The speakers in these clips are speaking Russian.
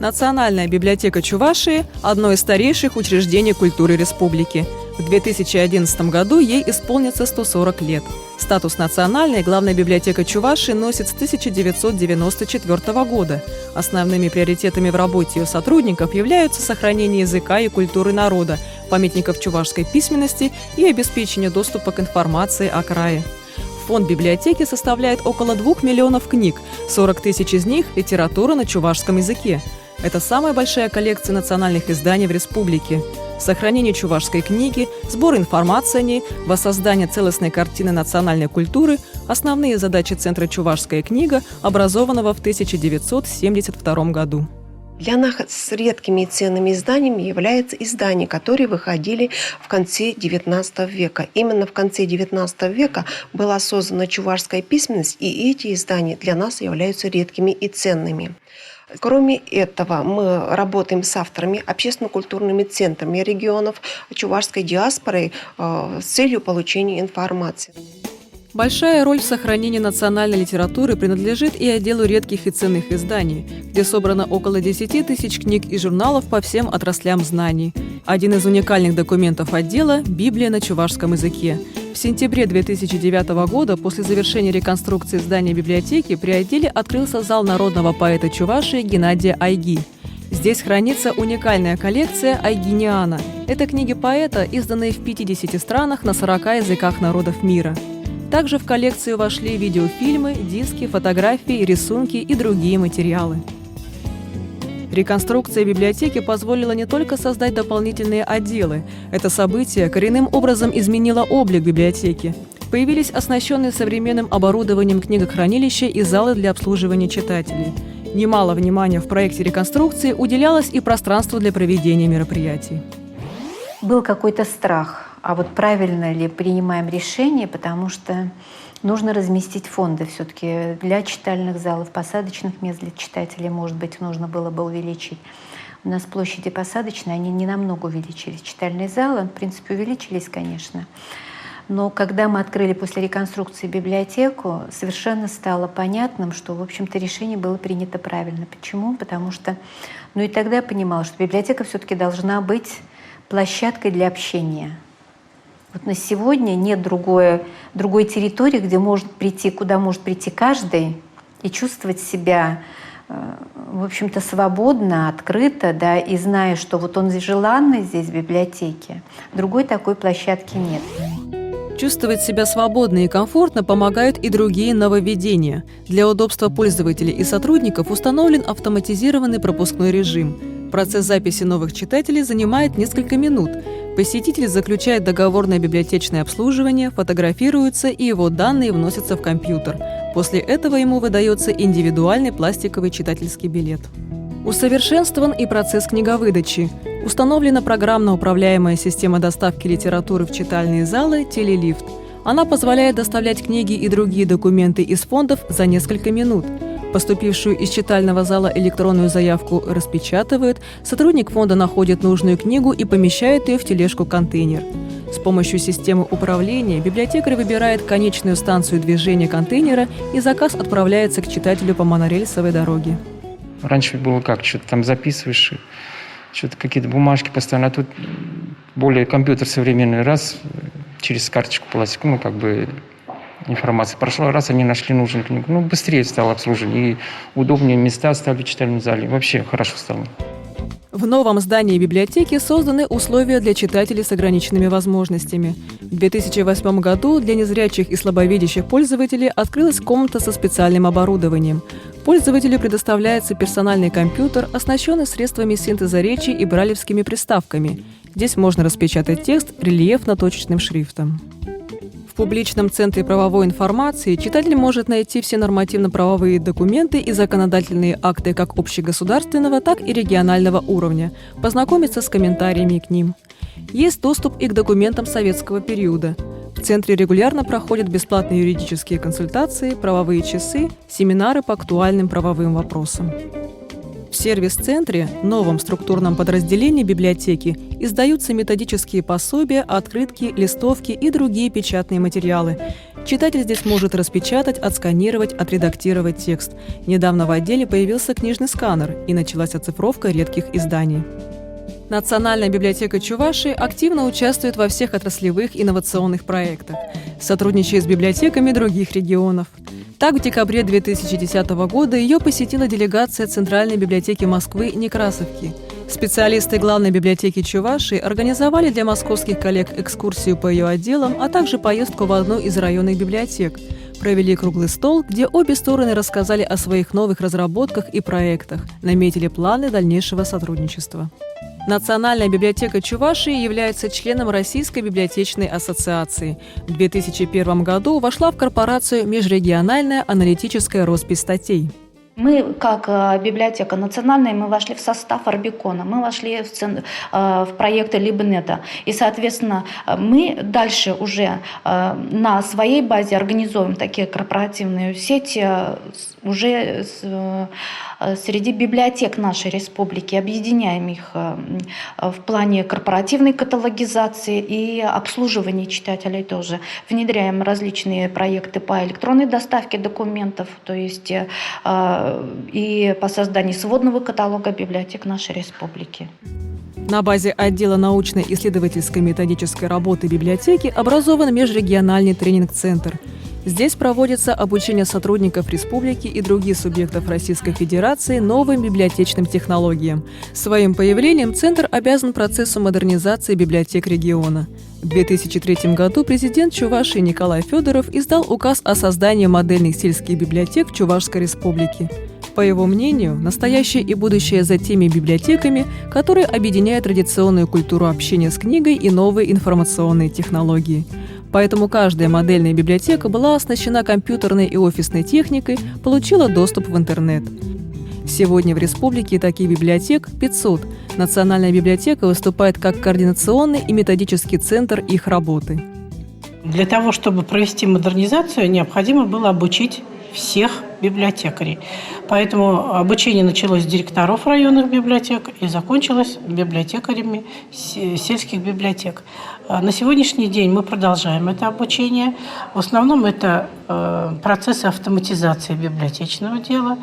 Национальная библиотека Чувашии – одно из старейших учреждений культуры республики. В 2011 году ей исполнится 140 лет. Статус национальной главная библиотека Чувашии носит с 1994 года. Основными приоритетами в работе ее сотрудников являются сохранение языка и культуры народа, памятников чувашской письменности и обеспечение доступа к информации о крае. Фонд библиотеки составляет около 2 миллионов книг, 40 тысяч из них – литература на чувашском языке. Это самая большая коллекция национальных изданий в республике. Сохранение чувашской книги, сбор информации о ней, воссоздание целостной картины национальной культуры – основные задачи Центра «Чувашская книга», образованного в 1972 году. Для нас редкими и ценными изданиями являются издания, которые выходили в конце XIX века. Именно в конце XIX века была создана чувашская письменность, и эти издания для нас являются редкими и ценными. Кроме этого, мы работаем с авторами, общественно-культурными центрами регионов, чувашской диаспорой с целью получения информации. Большая роль в сохранении национальной литературы принадлежит и отделу редких и ценных изданий, где собрано около 10 тысяч книг и журналов по всем отраслям знаний. Один из уникальных документов отдела – Библия на чувашском языке. В сентябре 2009 года, после завершения реконструкции здания библиотеки, при отделе открылся зал народного поэта Чувашии Геннадия Айги. Здесь хранится уникальная коллекция Айгиниана. Это книги поэта, изданные в 50 странах на 40 языках народов мира. Также в коллекцию вошли видеофильмы, диски, фотографии, рисунки и другие материалы. Реконструкция библиотеки позволила не только создать дополнительные отделы. Это событие коренным образом изменило облик библиотеки. Появились оснащенные современным оборудованием книгохранилища и залы для обслуживания читателей. Немало внимания в проекте реконструкции уделялось и пространству для проведения мероприятий. Был какой-то страх, а вот правильно ли принимаем решение, потому что нужно разместить фонды все-таки для читальных залов, посадочных мест для читателей, может быть, нужно было бы увеличить. У нас площади посадочные, они не намного увеличились. Читальные залы, в принципе, увеличились, конечно. Но когда мы открыли после реконструкции библиотеку, совершенно стало понятным, что, в общем-то, решение было принято правильно. Почему? Потому что, и тогда я понимала, что библиотека все-таки должна быть площадкой для общения. Вот на сегодня нет другой территории, где может прийти, куда может прийти каждый и чувствовать себя, в общем-то, свободно, открыто, да, и зная, что вот он желанный здесь, в библиотеке. Другой такой площадки нет. Чувствовать себя свободно и комфортно помогают и другие нововведения. Для удобства пользователей и сотрудников установлен автоматизированный пропускной режим. Процесс записи новых читателей занимает несколько минут. Посетитель заключает договорное библиотечное обслуживание, фотографируется, и его данные вносятся в компьютер. После этого ему выдается индивидуальный пластиковый читательский билет. Усовершенствован и процесс книговыдачи. Установлена программно управляемая система доставки литературы в читальные залы «Телелифт». Она позволяет доставлять книги и другие документы из фондов за несколько минут. Поступившую из читального зала электронную заявку распечатывают, сотрудник фонда находит нужную книгу и помещает ее в тележку-контейнер. С помощью системы управления библиотекарь выбирает конечную станцию движения контейнера, и заказ отправляется к читателю по монорельсовой дороге. Раньше было как, что-то там записываешь, что-то какие-то бумажки постоянно, а тут более компьютер современный, раз через карточку пластиковую, информация прошла, раз они нашли нужную книгу, быстрее стало обслуживание, и удобнее места стали в читальном зале, вообще хорошо стало. В новом здании библиотеки созданы условия для читателей с ограниченными возможностями. В 2008 году для незрячих и слабовидящих пользователей открылась комната со специальным оборудованием. Пользователю предоставляется персональный компьютер, оснащенный средствами синтеза речи и брайлевскими приставками. Здесь можно распечатать текст рельефно-точечным шрифтом. В публичном центре правовой информации читатель может найти все нормативно-правовые документы и законодательные акты как общегосударственного, так и регионального уровня, познакомиться с комментариями к ним. Есть доступ и к документам советского периода. В центре регулярно проходят бесплатные юридические консультации, правовые часы, семинары по актуальным правовым вопросам. В сервис-центре, новом структурном подразделении библиотеки, издаются методические пособия, открытки, листовки и другие печатные материалы. Читатель здесь может распечатать, отсканировать, отредактировать текст. Недавно в отделе появился книжный сканер и началась оцифровка редких изданий. Национальная библиотека Чувашии активно участвует во всех отраслевых инновационных проектах, сотрудничая с библиотеками других регионов. Так, в декабре 2010 года ее посетила делегация Центральной библиотеки Москвы Некрасовки. Специалисты Главной библиотеки Чувашии организовали для московских коллег экскурсию по ее отделам, а также поездку в одну из районных библиотек. Провели круглый стол, где обе стороны рассказали о своих новых разработках и проектах, наметили планы дальнейшего сотрудничества. Национальная библиотека Чувашии является членом Российской библиотечной ассоциации. В 2001 году вошла в корпорацию «Межрегиональная аналитическая роспись статей». Мы, как библиотека национальная, мы вошли в состав Орбикона, мы вошли в проекты Либнета. И, соответственно, мы дальше уже на своей базе организуем такие корпоративные сети уже среди библиотек нашей республики, объединяем их в плане корпоративной каталогизации и обслуживания читателей тоже. Внедряем различные проекты по электронной доставке документов, то есть и по созданию сводного каталога библиотек нашей республики. На базе отдела научно-исследовательской методической работы библиотеки образован межрегиональный тренинг-центр. Здесь проводится обучение сотрудников республики и других субъектов Российской Федерации новым библиотечным технологиям. Своим появлением Центр обязан процессу модернизации библиотек региона. В 2003 году президент Чувашии Николай Федоров издал указ о создании модельных сельских библиотек в Чувашской республике. По его мнению, настоящее и будущее за теми библиотеками, которые объединяют традиционную культуру общения с книгой и новые информационные технологии. Поэтому каждая модельная библиотека была оснащена компьютерной и офисной техникой, получила доступ в интернет. Сегодня в республике таких библиотек 500. Национальная библиотека выступает как координационный и методический центр их работы. Для того, чтобы провести модернизацию, необходимо было обучить всех библиотекарей. Поэтому обучение началось с директоров районных библиотек и закончилось библиотекарями сельских библиотек. На сегодняшний день мы продолжаем это обучение. В основном это процессы автоматизации библиотечного дела,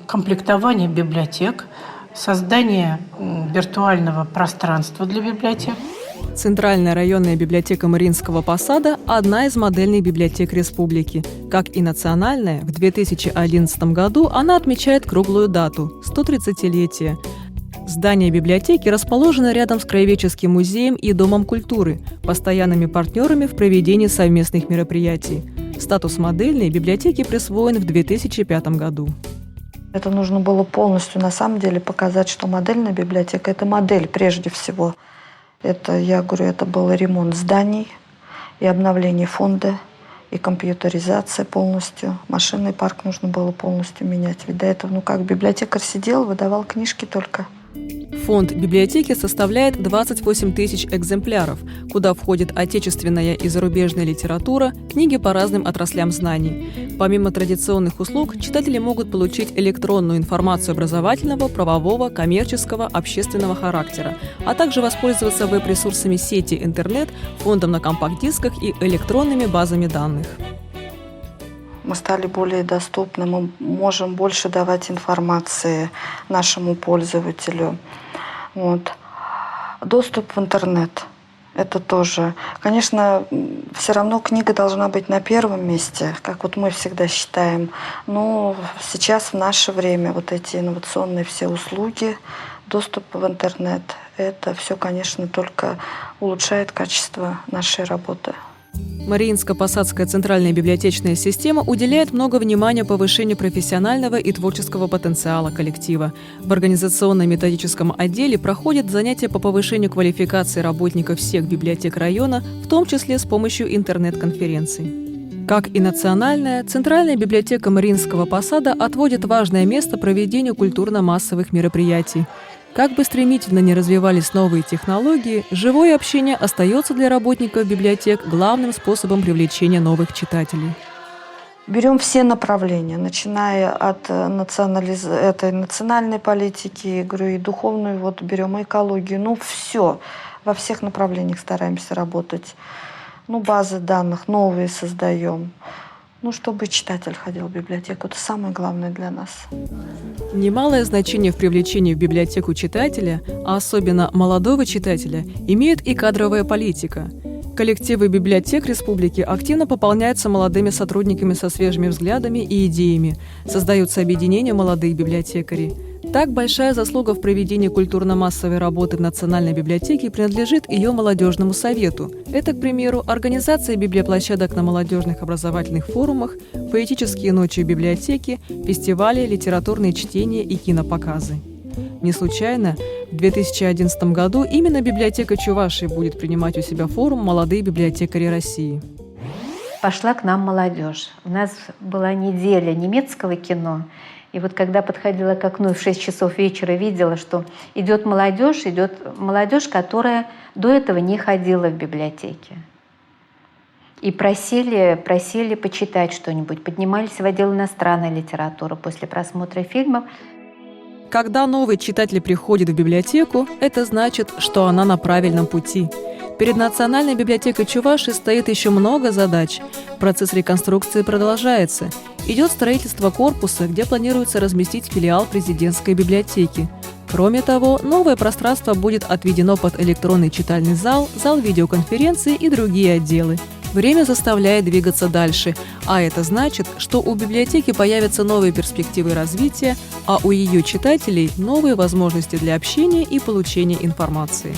комплектование библиотек, создание виртуального пространства для библиотек. Центральная районная библиотека Мариинского посада – одна из модельных библиотек республики. Как и национальная, в 2011 году она отмечает круглую дату – 130-летие. Здание библиотеки расположено рядом с Краеведческим музеем и Домом культуры, постоянными партнерами в проведении совместных мероприятий. Статус модельной библиотеки присвоен в 2005 году. Это нужно было полностью, на самом деле, показать, что модельная библиотека – это модель прежде всего. Это, я говорю, это был ремонт зданий и обновление фонда, и компьютеризация полностью. Машинный парк нужно было полностью менять. Ведь до этого, как библиотекарь сидел, выдавал книжки только. Фонд библиотеки составляет 28 тысяч экземпляров, куда входит отечественная и зарубежная литература, книги по разным отраслям знаний. Помимо традиционных услуг, читатели могут получить электронную информацию образовательного, правового, коммерческого, общественного характера, а также воспользоваться веб-ресурсами сети интернет, фондом на компакт-дисках и электронными базами данных. Мы стали более доступны, мы можем больше давать информации нашему пользователю. Вот. Доступ в интернет – это тоже. Конечно, все равно книга должна быть на первом месте, как вот мы всегда считаем. Но сейчас, в наше время, вот эти инновационные все услуги, доступ в интернет – это все, конечно, только улучшает качество нашей работы. Мариинско-Посадская центральная библиотечная система уделяет много внимания повышению профессионального и творческого потенциала коллектива. В организационно-методическом отделе проходят занятия по повышению квалификации работников всех библиотек района, в том числе с помощью интернет-конференций. Как и национальная, Центральная библиотека Мариинского посада отводит важное место проведению культурно-массовых мероприятий. Как бы стремительно ни развивались новые технологии, живое общение остается для работников библиотек главным способом привлечения новых читателей. Берем все направления, начиная от этой национальной политики, говорю, и духовную, вот берем и экологию, ну все, во всех направлениях стараемся работать. Ну, базы данных новые создаем. Ну, чтобы читатель ходил в библиотеку, это самое главное для нас. Немалое значение в привлечении в библиотеку читателя, а особенно молодого читателя, имеет и кадровая политика. Коллективы библиотек республики активно пополняются молодыми сотрудниками со свежими взглядами и идеями. Создаются объединения молодых библиотекарей. Так, большая заслуга в проведении культурно-массовой работы в Национальной библиотеке принадлежит ее молодежному совету. Это, к примеру, организация библиоплощадок на молодежных образовательных форумах, поэтические ночи в библиотеке, фестивали, литературные чтения и кинопоказы. Не случайно в 2011 году именно библиотека Чувашии будет принимать у себя форум «Молодые библиотекари России». Пошла к нам молодежь. У нас была неделя немецкого кино. И вот когда подходила к окну в 6 часов вечера, видела, что идет молодежь, которая до этого не ходила в библиотеки. И просили почитать что-нибудь. Поднимались в отдел иностранной литературы после просмотра фильмов. Когда новый читатель приходит в библиотеку, это значит, что она на правильном пути. Перед Национальной библиотекой Чувашии стоит еще много задач. Процесс реконструкции продолжается. Идет строительство корпуса, где планируется разместить филиал президентской библиотеки. Кроме того, новое пространство будет отведено под электронный читальный зал, зал видеоконференции и другие отделы. Время заставляет двигаться дальше, а это значит, что у библиотеки появятся новые перспективы развития, а у ее читателей – новые возможности для общения и получения информации.